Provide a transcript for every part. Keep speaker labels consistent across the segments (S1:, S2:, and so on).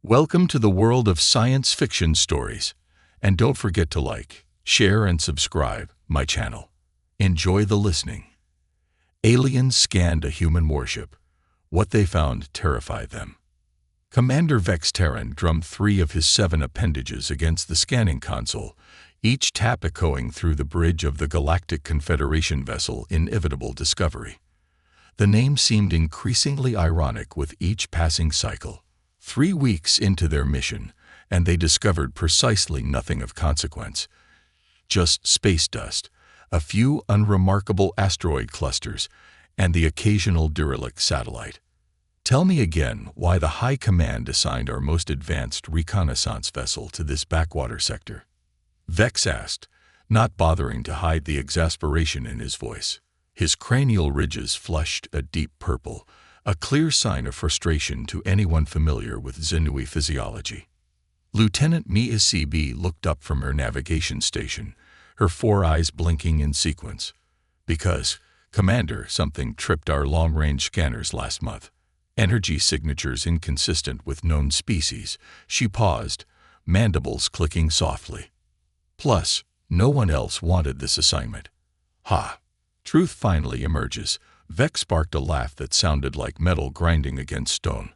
S1: Welcome to the world of science fiction stories. And don't forget to like, share, and subscribe my channel. Enjoy the listening. Aliens scanned a human warship. What they found terrified them. Commander Vex Terran drummed 3 of his 7 appendages against the scanning console, each tap echoing through the bridge of the Galactic Confederation vessel Inevitable Discovery. The name seemed increasingly ironic with each passing cycle. 3 weeks into their mission, and they discovered precisely nothing of consequence. Just space dust, a few unremarkable asteroid clusters, and the occasional derelict satellite. Tell me again why the High Command assigned our most advanced reconnaissance vessel to this backwater sector. Vex asked, not bothering to hide the exasperation in his voice. His cranial ridges flushed a deep purple, a clear sign of frustration to anyone familiar with Zenui physiology. Lieutenant Mia CB looked up from her navigation station, her 4 eyes blinking in sequence. Because, Commander, something tripped our long-range scanners last month. Energy signatures inconsistent with known species. She paused, mandibles clicking softly. Plus, no one else wanted this assignment. Ha! Truth finally emerges. Vex sparked a laugh that sounded like metal grinding against stone.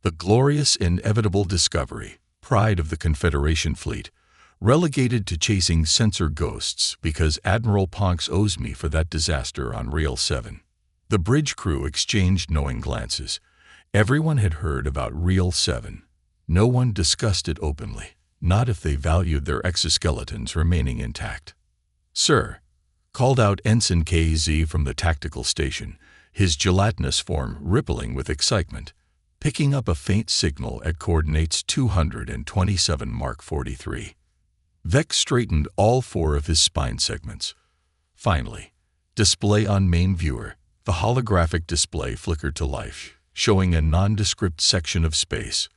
S1: The glorious Inevitable Discovery, pride of the Confederation fleet, relegated to chasing sensor ghosts because Admiral Ponks owes me for that disaster on Rail 7. The bridge crew exchanged knowing glances. Everyone had heard about Rail 7. No one discussed it openly, not if they valued their exoskeletons remaining intact. "Sir," called out Ensign KZ from the tactical station, his gelatinous form rippling with excitement, picking up a faint signal at coordinates 227 Mark 43. Vex straightened all 4 of his spine segments. Finally, display on main viewer. The holographic display flickered to life, showing a nondescript section of space.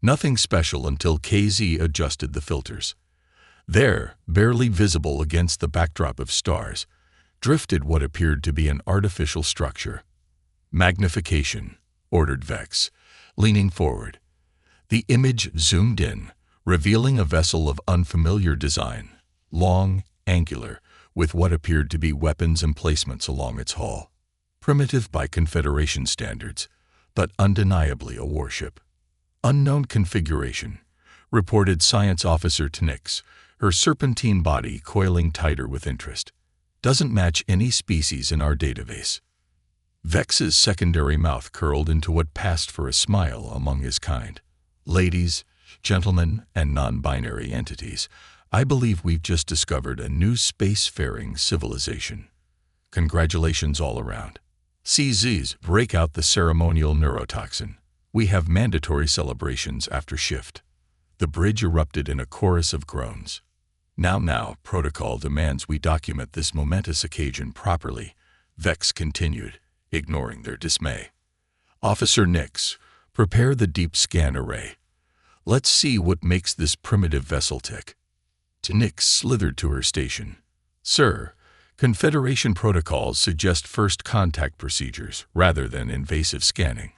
S1: Nothing special until KZ adjusted the filters. There, barely visible against the backdrop of stars, drifted what appeared to be an artificial structure. "Magnification," ordered Vex, leaning forward. The image zoomed in, revealing a vessel of unfamiliar design, long, angular, with what appeared to be weapons emplacements along its hull. Primitive by Confederation standards, but undeniably a warship. "Unknown configuration," reported Science Officer Tnix, her serpentine body coiling tighter with interest. "Doesn't match any species in our database." Vex's secondary mouth curled into what passed for a smile among his kind. "Ladies, gentlemen, and non-binary entities, I believe we've just discovered a new spacefaring civilization. Congratulations all around. CZs, break out the ceremonial neurotoxin. We have mandatory celebrations after shift." The bridge erupted in a chorus of groans. Now, protocol demands we document this momentous occasion properly," Vex continued, ignoring their dismay. "Officer Nix, prepare the deep scan array. Let's see what makes this primitive vessel tick." Nix slithered to her station. "Sir, Confederation protocols suggest first contact procedures rather than invasive scanning."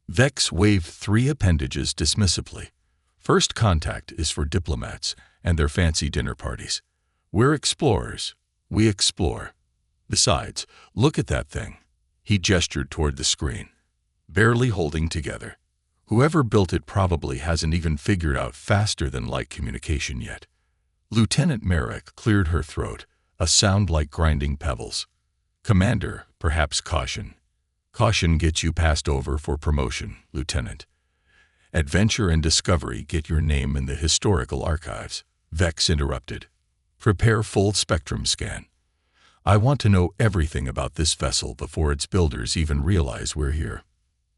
S1: Vex waved 3 appendages dismissively. "First contact is for diplomats and their fancy dinner parties. We're explorers. We explore. Besides, look at that thing." He gestured toward the screen. "Barely holding together. Whoever built it probably hasn't even figured out faster-than-light communication yet." Lieutenant Merrick cleared her throat, a sound like grinding pebbles. "Commander, perhaps caution. Caution gets you passed over for promotion, Lieutenant. Adventure and discovery get your name in the historical archives." Vex interrupted. "Prepare full spectrum scan. I want to know everything about this vessel before its builders even realize we're here."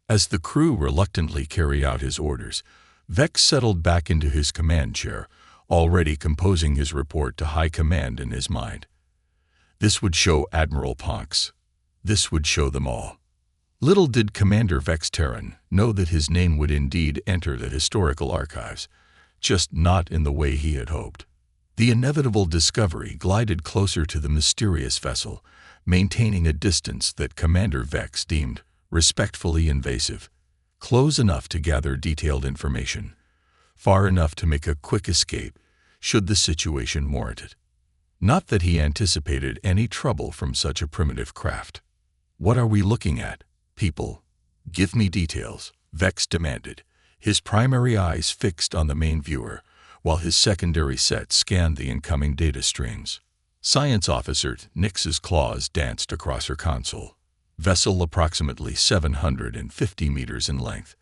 S1: As the crew reluctantly carried out his orders, Vex settled back into his command chair, already composing his report to High Command in his mind. This would show Admiral Ponks. This would show them all. Little did Commander Vex Terran know that his name would indeed enter the historical archives, just not in the way he had hoped. The Inevitable Discovery glided closer to the mysterious vessel, maintaining a distance that Commander Vex deemed respectfully invasive. close enough to gather detailed information, far enough to make a quick escape should the situation warrant it. Not that he anticipated any trouble from such a primitive craft. "What are we looking at, people? Give me details," Vex demanded, his primary eyes fixed on the main viewer, while his secondary set scanned the incoming data streams. Science Officer Nix's claws danced across her console. Vessel approximately 750 meters in length.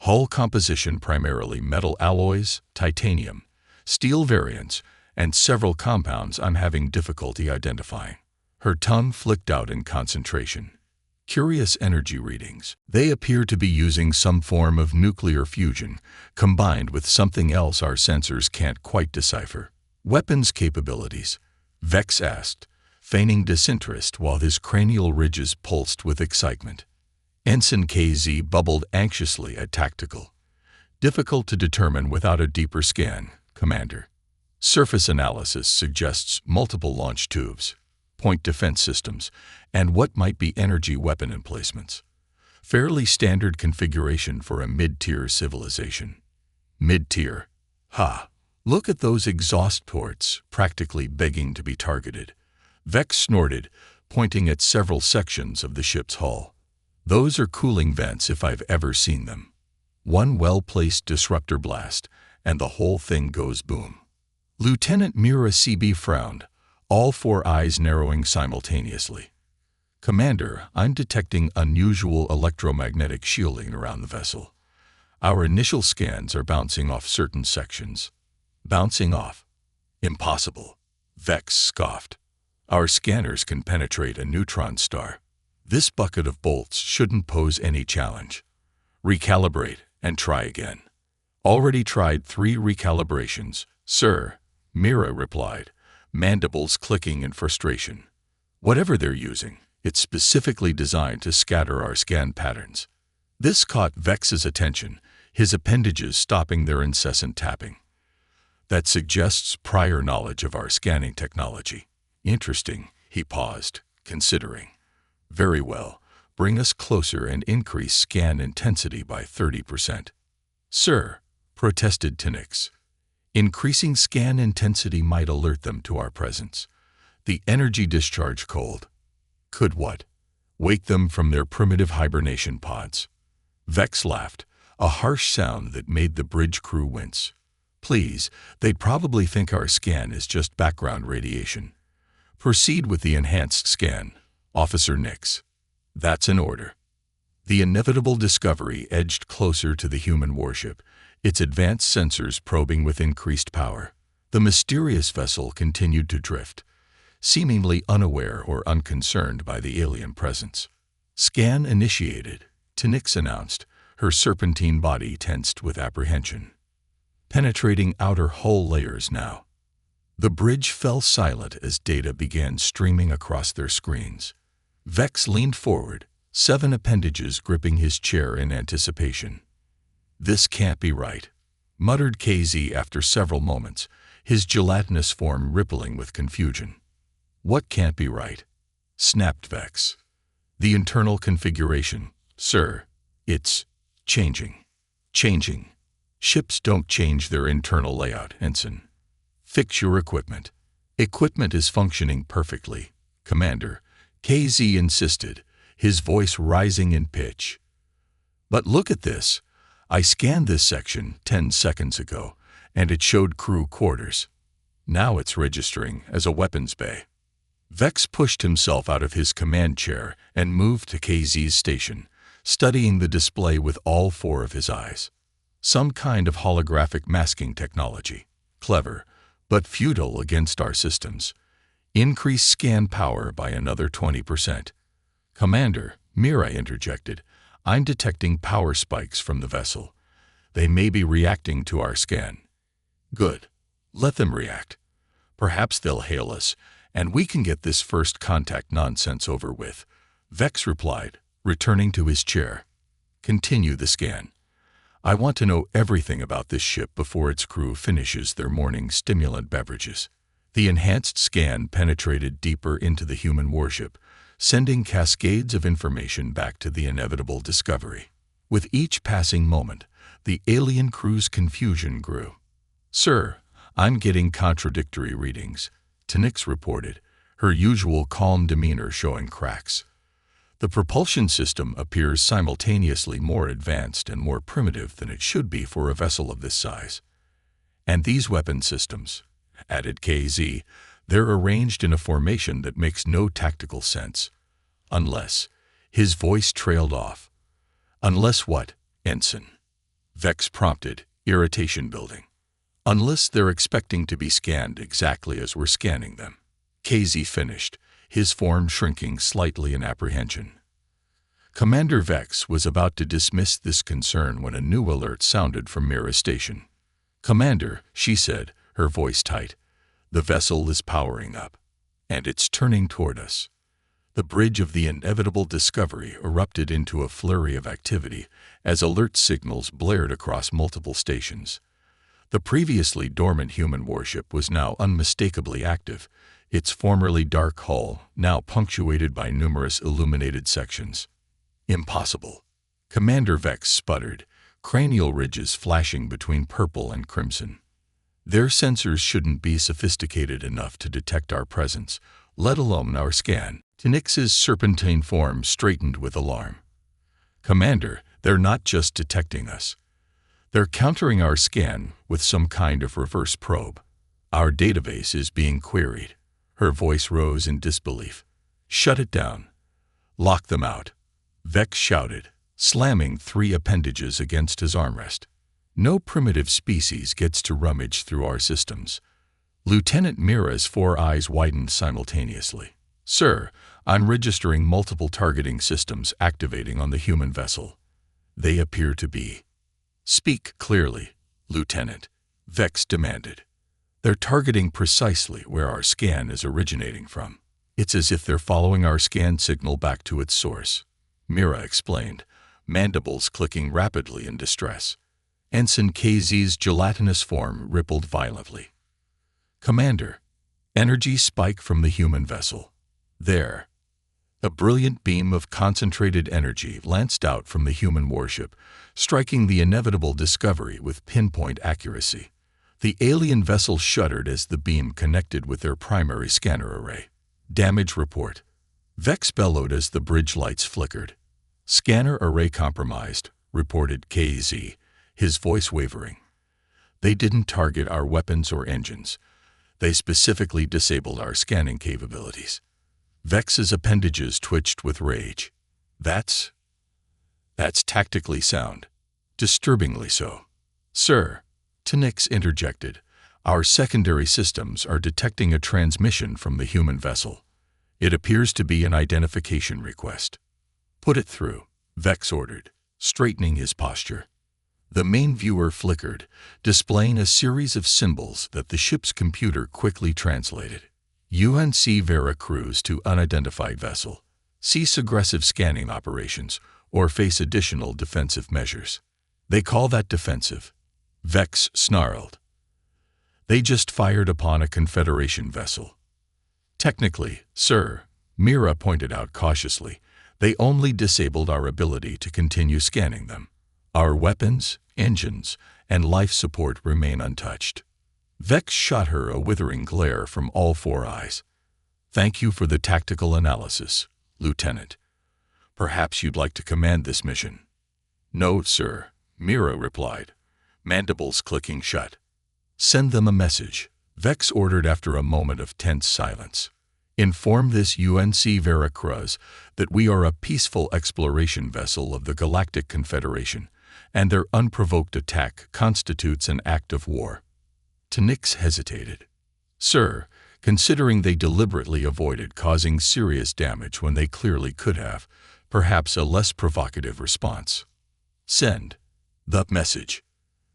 S1: Hull composition primarily metal alloys, titanium, steel variants, and several compounds I'm having difficulty identifying. Her tongue flicked out in concentration. Curious energy readings. They appear to be using some form of nuclear fusion, combined with something else our sensors can't quite decipher. "Weapons capabilities?" Vex asked, feigning disinterest while his cranial ridges pulsed with excitement. Ensign KZ bubbled anxiously at tactical. "Difficult to determine without a deeper scan, Commander. Surface analysis suggests multiple launch tubes, point defense systems, and what might be energy weapon emplacements. Fairly standard configuration for a mid-tier civilization." "Mid-tier? Ha! Look at those exhaust ports, practically begging to be targeted." Vex snorted, pointing at several sections of the ship's hull. "Those are cooling vents if I've ever seen them. One well-placed disruptor blast, and the whole thing goes boom." Lieutenant Mira CB frowned, all four eyes narrowing simultaneously. "Commander, I'm detecting unusual electromagnetic shielding around the vessel. Our initial scans are bouncing off certain sections." "Bouncing off? Impossible," Vex scoffed. "Our scanners can penetrate a neutron star. This bucket of bolts shouldn't pose any challenge. Recalibrate and try again." "Already tried 3 recalibrations, sir," Mira replied, mandibles clicking in frustration. "Whatever they're using, it's specifically designed to scatter our scan patterns." This caught Vex's attention, his appendages stopping their incessant tapping. "That suggests prior knowledge of our scanning technology. Interesting," he paused, considering. "Very well. Bring us closer and increase scan intensity by 30%. "Sir," protested Nix, "increasing scan intensity might alert them to our presence. The energy discharge cold." "Could what? Wake them from their primitive hibernation pods." Vex laughed, a harsh sound that made the bridge crew wince. "Please, they'd probably think our scan is just background radiation. Proceed with the enhanced scan, Officer Nix." "That's an order." The inevitable discovery edged closer to the human warship, its advanced sensors probing with increased power. The mysterious vessel continued to drift, seemingly unaware or unconcerned by the alien presence. "Scan initiated," Nix announced, her serpentine body tensed with apprehension. "Penetrating outer hull layers now." The bridge fell silent as data began streaming across their screens. Vex leaned forward, 7 appendages gripping his chair in anticipation. "This can't be right," muttered KZ after several moments, his gelatinous form rippling with confusion. "What can't be right?" snapped Vex. "The internal configuration, sir. It's changing. Changing. Ships don't change their internal layout, Ensign. Fix your equipment." "Equipment is functioning perfectly, Commander," KZ insisted, his voice rising in pitch. "But look at this. I scanned this section 10 seconds ago, and it showed crew quarters. Now it's registering as a weapons bay." Vex pushed himself out of his command chair and moved to KZ's station, studying the display with all 4 of his eyes. Some kind of holographic masking technology. Clever, but futile against our systems. Increase scan power by another 20%. "Commander," Mira interjected, "I'm detecting power spikes from the vessel. They may be reacting to our scan." "Good. Let them react. Perhaps they'll hail us, and we can get this first contact nonsense over with," Vex replied, returning to his chair. "Continue the scan. I want to know everything about this ship before its crew finishes their morning stimulant beverages." The enhanced scan penetrated deeper into the human warship, sending cascades of information back to the inevitable discovery. With each passing moment, the alien crew's confusion grew. "Sir, I'm getting contradictory readings," Tnix reported, her usual calm demeanor showing cracks. "The propulsion system appears simultaneously more advanced and more primitive than it should be for a vessel of this size. And these weapon systems," added KZ, "they're arranged in a formation that makes no tactical sense. Unless—" his voice trailed off. "Unless what, Ensign?" Vex prompted, irritation building. "Unless they're expecting to be scanned exactly as we're scanning them," KZ finished, his form shrinking slightly in apprehension. Commander Vex was about to dismiss this concern when a new alert sounded from Mira Station. "Commander," she said, her voice tight, "the vessel is powering up, and it's turning toward us." The bridge of the inevitable discovery erupted into a flurry of activity as alert signals blared across multiple stations. The previously dormant human warship was now unmistakably active, its formerly dark hull now punctuated by numerous illuminated sections. "Impossible," Commander Vex sputtered, cranial ridges flashing between purple and crimson. "Their sensors shouldn't be sophisticated enough to detect our presence, let alone our scan." Tnix's serpentine form straightened with alarm. "Commander, they're not just detecting us. They're countering our scan with some kind of reverse probe. Our database is being queried." Her voice rose in disbelief. "Shut it down. Lock them out," Vex shouted, slamming 3 appendages against his armrest. "No primitive species gets to rummage through our systems." Lieutenant Mira's 4 eyes widened simultaneously. "Sir, I'm registering multiple targeting systems activating on the human vessel. They appear to be—" "Speak clearly, Lieutenant," Vex demanded. "They're targeting precisely where our scan is originating from. It's as if they're following our scan signal back to its source," Mira explained, mandibles clicking rapidly in distress. Ensign KZ's gelatinous form rippled violently. "Commander, energy spike from the human vessel. There." A brilliant beam of concentrated energy lanced out from the human warship, striking the inevitable discovery with pinpoint accuracy. The alien vessel shuddered as the beam connected with their primary scanner array. "Damage report," Vex bellowed as the bridge lights flickered. "Scanner array compromised," reported KZ, his voice wavering. "They didn't target our weapons or engines. They specifically disabled our scanning capabilities." Vex's appendages twitched with rage. That's tactically sound. Disturbingly so." "Sir," Tnix interjected, "our secondary systems are detecting a transmission from the human vessel. It appears to be an identification request." "Put it through," Vex ordered, straightening his posture. The main viewer flickered, displaying a series of symbols that the ship's computer quickly translated. "UNC Veracruz to unidentified vessel. Cease aggressive scanning operations or face additional defensive measures." "They call that defensive," Vex snarled. "They just fired upon a Confederation vessel." "Technically, sir," Mira pointed out cautiously, "they only disabled our ability to continue scanning them. Our weapons, engines, and life support remain untouched." Vex shot her a withering glare from all 4 eyes. "Thank you for the tactical analysis, Lieutenant. Perhaps you'd like to command this mission." "No, sir," Mira replied, mandibles clicking shut. "Send them a message," Vex ordered after a moment of tense silence. "Inform this UNC Veracruz that we are a peaceful exploration vessel of the Galactic Confederation, and their unprovoked attack constitutes an act of war." Tnix hesitated. "Sir, considering they deliberately avoided causing serious damage when they clearly could have, perhaps a less provocative response." "Send the message."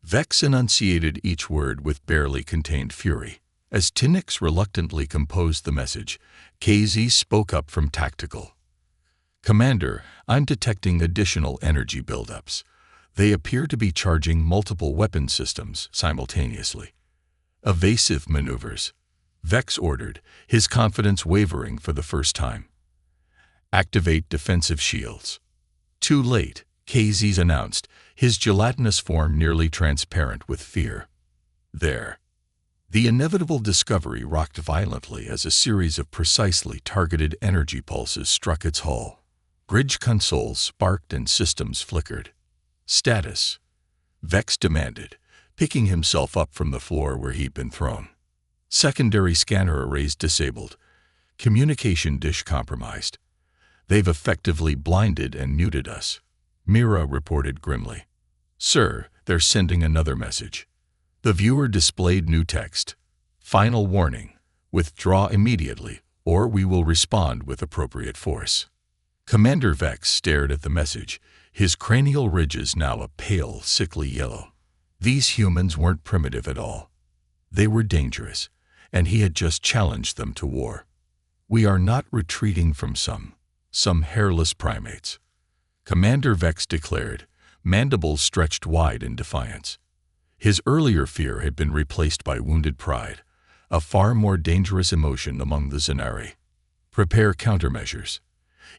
S1: Vex enunciated each word with barely contained fury. As Tnix reluctantly composed the message, KZ spoke up from tactical. "Commander, I'm detecting additional energy buildups. They appear to be charging multiple weapon systems simultaneously." "Evasive maneuvers," Vex ordered, his confidence wavering for the first time. "Activate defensive shields." "Too late," KZ announced, his gelatinous form nearly transparent with fear. There. The inevitable discovery rocked violently as a series of precisely targeted energy pulses struck its hull. Bridge consoles sparked and systems flickered. Status, Vex demanded, picking himself up from the floor where he'd been thrown. Secondary scanner arrays disabled. Communication dish compromised. They've effectively blinded and muted us, Mira reported grimly. Sir, they're sending another message. The viewer displayed new text. Final warning. Withdraw immediately, or we will respond with appropriate force. Commander Vex stared at the message, his cranial ridges now a pale, sickly yellow. These humans weren't primitive at all. They were dangerous, and he had just challenged them to war. We are not retreating from some hairless primates. Commander Vex declared, mandibles stretched wide in defiance. His earlier fear had been replaced by wounded pride, a far more dangerous emotion among the Zanari. Prepare countermeasures.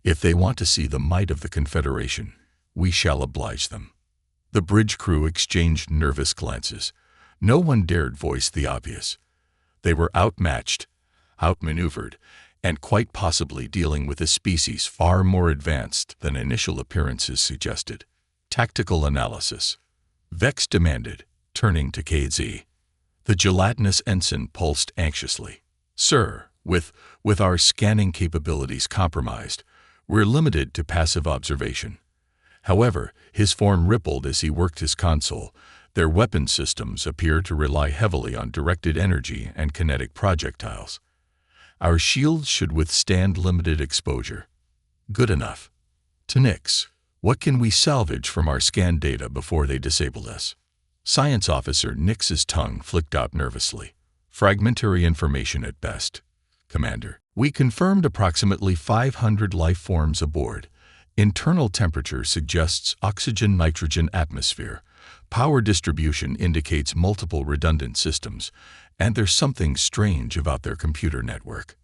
S1: If they want to see the might of the Confederation, we shall oblige them. The bridge crew exchanged nervous glances. No one dared voice the obvious. They were outmatched, outmaneuvered, and quite possibly dealing with a species far more advanced than initial appearances suggested. Tactical analysis. Vex demanded, turning to KZ. The gelatinous ensign pulsed anxiously. Sir, with our scanning capabilities compromised, we're limited to passive observation. However, his form rippled as he worked his console. Their weapon systems appear to rely heavily on directed energy and kinetic projectiles. Our shields should withstand limited exposure. Good enough. To Nix, what can we salvage from our scan data before they disable us? Science Officer Nix's tongue flicked out nervously. Fragmentary information at best. Commander, we confirmed approximately 500 life forms aboard. Internal temperature suggests oxygen-nitrogen atmosphere. Power distribution indicates multiple redundant systems, and there's something strange about their computer network.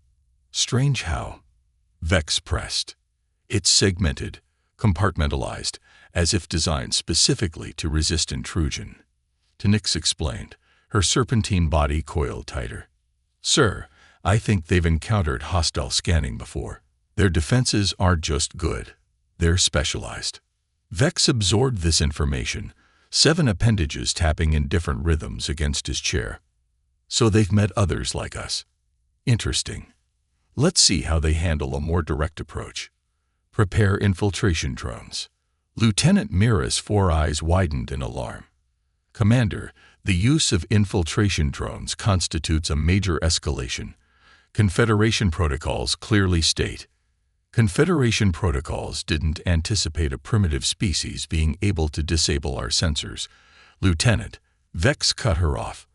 S1: Strange how? Vex pressed. It's segmented, compartmentalized, as if designed specifically to resist intrusion. Nix explained, her serpentine body coiled tighter. Sir, I think they've encountered hostile scanning before. Their defenses aren't just good. They're specialized. Vex absorbed this information, 7 appendages tapping in different rhythms against his chair. So they've met others like us. Interesting. Let's see how they handle a more direct approach. Prepare infiltration drones. Lieutenant Mira's 4 eyes widened in alarm. Commander, the use of infiltration drones constitutes a major escalation. Confederation protocols clearly state. Confederation protocols didn't anticipate a primitive species being able to disable our sensors. Lieutenant, Vex cut her off.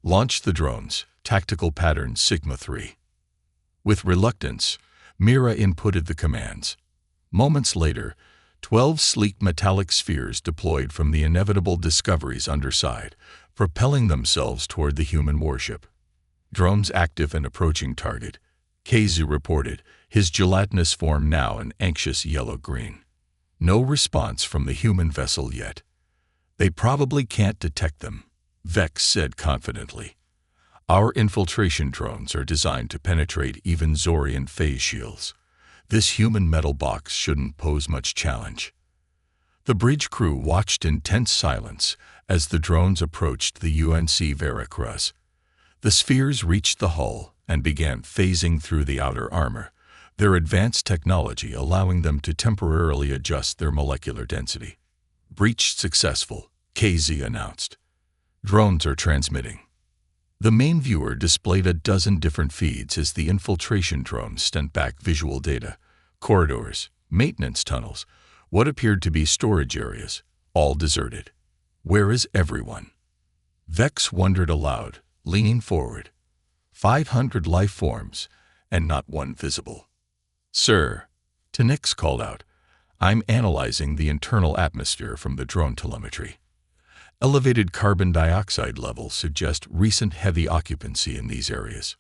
S1: Launch the drones, tactical pattern Sigma 3. With reluctance, Mira inputted the commands. Moments later, 12 sleek metallic spheres deployed from the inevitable Discovery's underside, propelling themselves toward the human warship. Drones active and approaching target, KZ reported, his gelatinous form now an anxious yellow-green. No response from the human vessel yet. They probably can't detect them, Vex said confidently. Our infiltration drones are designed to penetrate even Zorian phase shields. This human metal box shouldn't pose much challenge. The bridge crew watched in tense silence as the drones approached the UNC Veracruz. The spheres reached the hull and began phasing through the outer armor, their advanced technology allowing them to temporarily adjust their molecular density. Breach successful, KZ announced. Drones are transmitting. The main viewer displayed a dozen different feeds as the infiltration drones sent back visual data. Corridors, maintenance tunnels, what appeared to be storage areas, all deserted. Where is everyone? Vex wondered aloud, leaning forward. 500 life forms, and not one visible. Sir, Nix called out, I'm analyzing the internal atmosphere from the drone telemetry. Elevated carbon dioxide levels suggest recent heavy occupancy in these areas.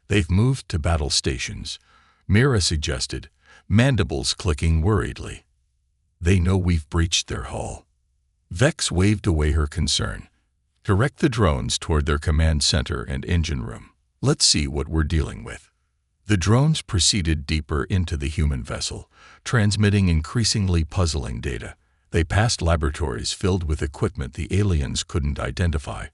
S1: They've moved to battle stations, Mira suggested, mandibles clicking worriedly. They know we've breached their hull. Vex waved away her concern. Direct the drones toward their command center and engine room. Let's see what we're dealing with. The drones proceeded deeper into the human vessel, transmitting increasingly puzzling data. They passed laboratories filled with equipment the aliens couldn't identify,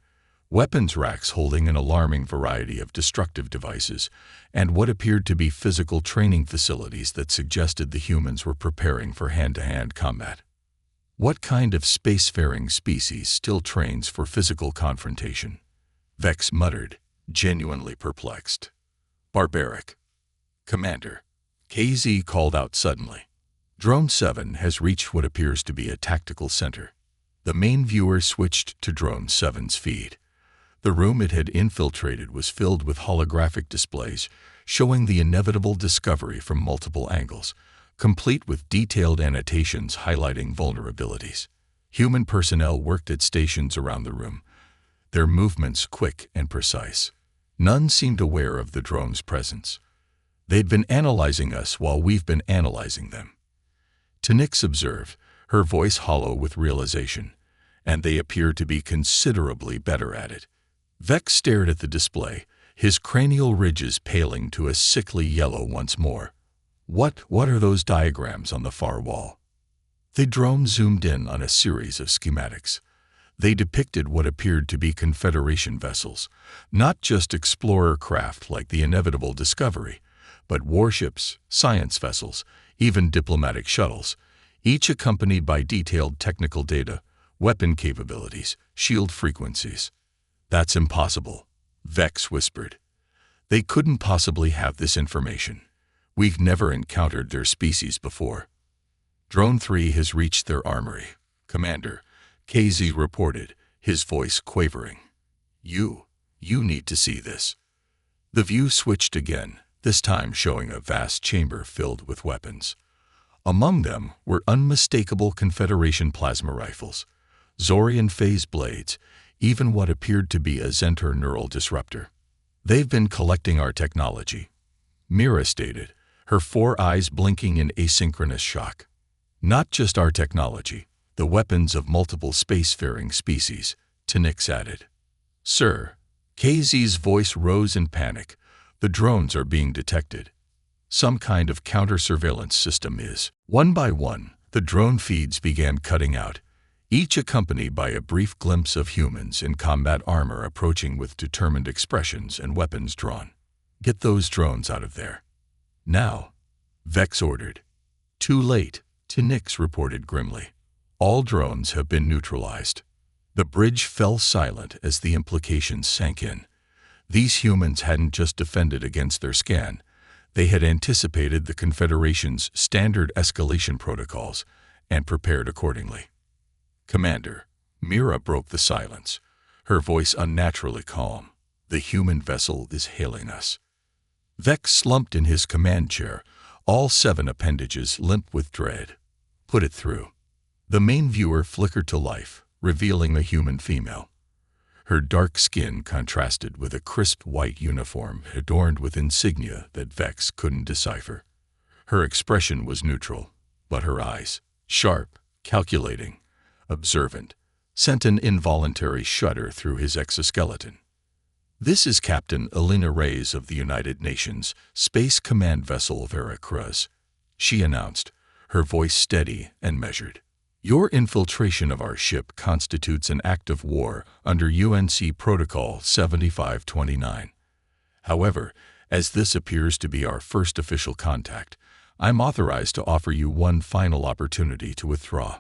S1: weapons racks holding an alarming variety of destructive devices, and what appeared to be physical training facilities that suggested the humans were preparing for hand-to-hand combat. What kind of spacefaring species still trains for physical confrontation? Vex muttered, genuinely perplexed. Barbaric. Commander, KZ called out suddenly. Drone 7 has reached what appears to be a tactical center. The main viewer switched to Drone 7's feed. The room it had infiltrated was filled with holographic displays showing the inevitable discovery from multiple angles, complete with detailed annotations highlighting vulnerabilities. Human personnel worked at stations around the room, their movements quick and precise. None seemed aware of the drone's presence. They'd been analyzing us while we've been analyzing them. Tynix observed, her voice hollow with realization, and they appeared to be considerably better at it. Vex stared at the display, his cranial ridges paling to a sickly yellow once more. What are those diagrams on the far wall? The drone zoomed in on a series of schematics. They depicted what appeared to be Confederation vessels, not just explorer craft like the inevitable Discovery, but warships, science vessels, even diplomatic shuttles, each accompanied by detailed technical data, weapon capabilities, shield frequencies. That's impossible, Vex whispered. They couldn't possibly have this information. We've never encountered their species before. Drone 3 has reached their armory, Commander, KZ reported, his voice quavering. You need to see this. The view switched again, this time showing a vast chamber filled with weapons. Among them were unmistakable Confederation plasma rifles, Zorian phase blades, even what appeared to be a Zentor neural disruptor. They've been collecting our technology, Mira stated, her 4 eyes blinking in asynchronous shock. Not just our technology, the weapons of multiple spacefaring species, Tynix added. Sir, KZ's voice rose in panic. The drones are being detected. Some kind of counter-surveillance system is. One by one, the drone feeds began cutting out, each accompanied by a brief glimpse of humans in combat armor approaching with determined expressions and weapons drawn. Get those drones out of there. Now, Vex ordered. Too late, Tynix reported grimly. All drones have been neutralized. The bridge fell silent as the implications sank in. These humans hadn't just defended against their scan, they had anticipated the Confederation's standard escalation protocols and prepared accordingly. Commander, Mira broke the silence, her voice unnaturally calm. The human vessel is hailing us. Vex slumped in his command chair, all 7 appendages limp with dread. Put it through. The main viewer flickered to life, revealing a human female. Her dark skin contrasted with a crisp white uniform adorned with insignia that Vex couldn't decipher. Her expression was neutral, but her eyes, sharp, calculating, observant, sent an involuntary shudder through his exoskeleton. This is Captain Elena Reyes of the United Nations Space Command Vessel Vera Cruz, she announced, her voice steady and measured. Your infiltration of our ship constitutes an act of war under UNC Protocol 7529. However, as this appears to be our first official contact, I'm authorized to offer you one final opportunity to withdraw.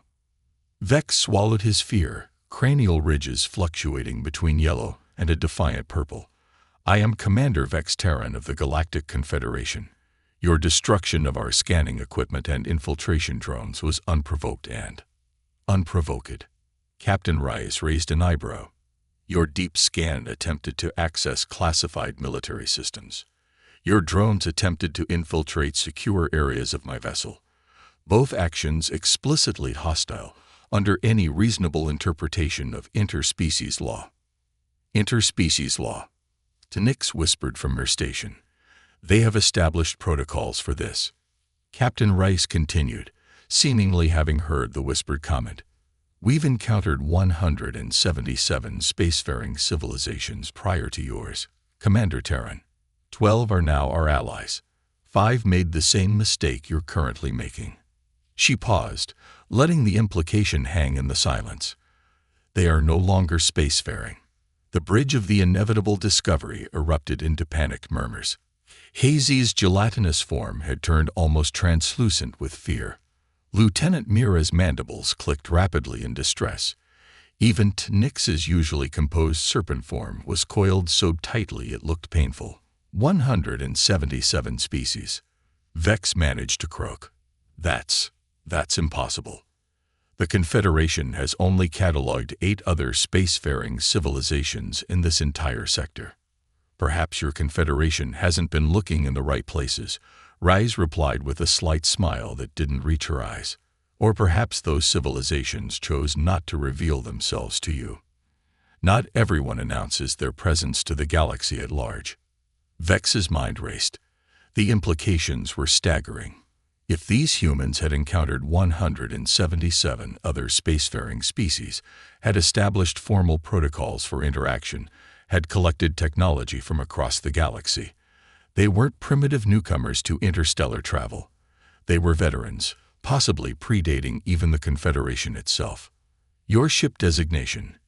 S1: Vex swallowed his fear, cranial ridges fluctuating between yellow and a defiant purple. I am Commander Vex Terran of the Galactic Confederation. Your destruction of our scanning equipment and infiltration drones was unprovoked and unprovoked. Captain Rice raised an eyebrow. Your deep scan attempted to access classified military systems. Your drones attempted to infiltrate secure areas of my vessel. Both actions explicitly hostile under any reasonable interpretation of interspecies law. Interspecies law, Tynix whispered from her station. They have established protocols for this. Captain Rice continued, seemingly having heard the whispered comment. "We've encountered 177 spacefaring civilizations prior to yours, Commander Terran. 12 are now our allies. 5 made the same mistake you're currently making." She paused, letting the implication hang in the silence. They are no longer spacefaring. The bridge of the inevitable discovery erupted into panicked murmurs. Hazy's gelatinous form had turned almost translucent with fear. Lieutenant Mira's mandibles clicked rapidly in distress. Even Tnix's usually composed serpent form was coiled so tightly it looked painful. 177 species. Vex managed to croak. That's impossible. The Confederation has only cataloged 8 other spacefaring civilizations in this entire sector. "Perhaps your Confederation hasn't been looking in the right places," Rise replied with a slight smile that didn't reach her eyes. "Or perhaps those civilizations chose not to reveal themselves to you. Not everyone announces their presence to the galaxy at large." Vex's mind raced. The implications were staggering. If these humans had encountered 177 other spacefaring species, had established formal protocols for interaction, had collected technology from across the galaxy, they weren't primitive newcomers to interstellar travel. They were veterans, possibly predating even the Confederation itself. "Your ship designation."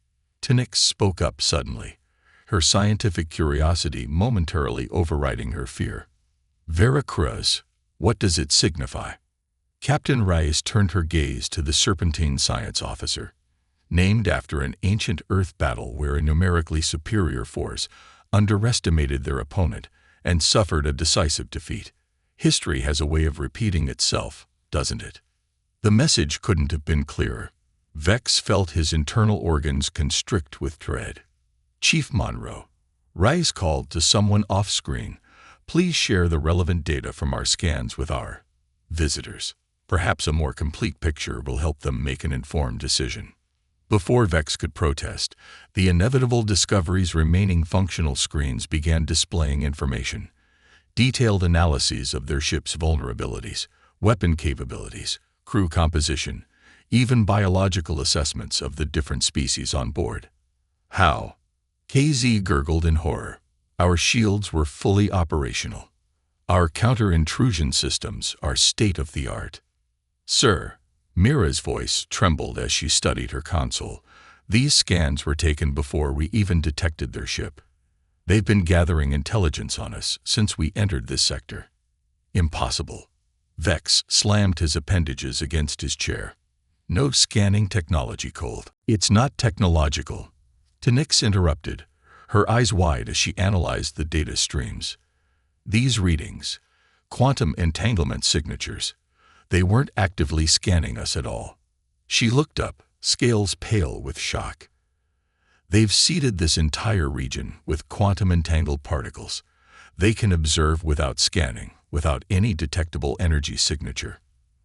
S1: Tnix spoke up suddenly, her scientific curiosity momentarily overriding her fear. "Veracruz. What does it signify?" Captain Reyes turned her gaze to the Serpentine science officer. Named after an ancient Earth battle where a numerically superior force underestimated their opponent and suffered a decisive defeat. History has a way of repeating itself, doesn't it? The message couldn't have been clearer. Vex felt his internal organs constrict with dread. "Chief Monroe," Reyes called to someone off-screen, "please share the relevant data from our scans with our visitors. Perhaps a more complete picture will help them make an informed decision." Before Vex could protest, the inevitable discovery's remaining functional screens began displaying information. Detailed analyses of their ship's vulnerabilities, weapon capabilities, crew composition, even biological assessments of the different species on board. "How?" KZ gurgled in horror. "Our shields were fully operational. Our counter-intrusion systems are state-of-the-art." "Sir," Mira's voice trembled as she studied her console, "these scans were taken before we even detected their ship. They've been gathering intelligence on us since we entered this sector." "Impossible." Vex slammed his appendages against his chair. "No scanning technology, Cold." "It's not technological," Tnix interrupted, her eyes wide as she analyzed the data streams. "These readings, quantum entanglement signatures, they weren't actively scanning us at all." She looked up, scales pale with shock. "They've seeded this entire region with quantum entangled particles. They can observe without scanning, without any detectable energy signature."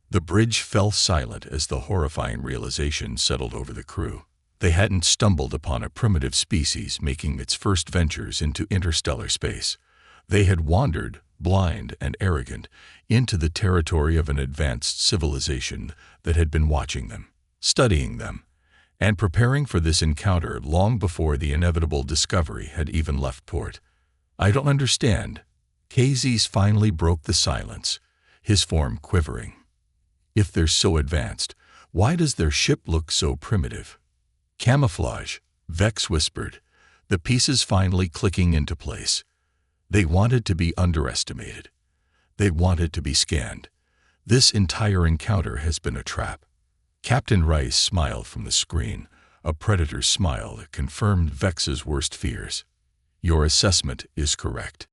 S1: The bridge fell silent as the horrifying realization settled over the crew. They hadn't stumbled upon a primitive species making its first ventures into interstellar space. They had wandered, blind and arrogant, into the territory of an advanced civilization that had been watching them, studying them, and preparing for this encounter long before the inevitable discovery had even left port. "I don't understand." KZ finally broke the silence, his form quivering. "If they're so advanced, why does their ship look so primitive?" "Camouflage," Vex whispered, the pieces finally clicking into place. They wanted to be underestimated. They wanted to be scanned. This entire encounter has been a trap. Captain Rice smiled from the screen, a predator's smile that confirmed Vex's worst fears. "Your assessment is correct."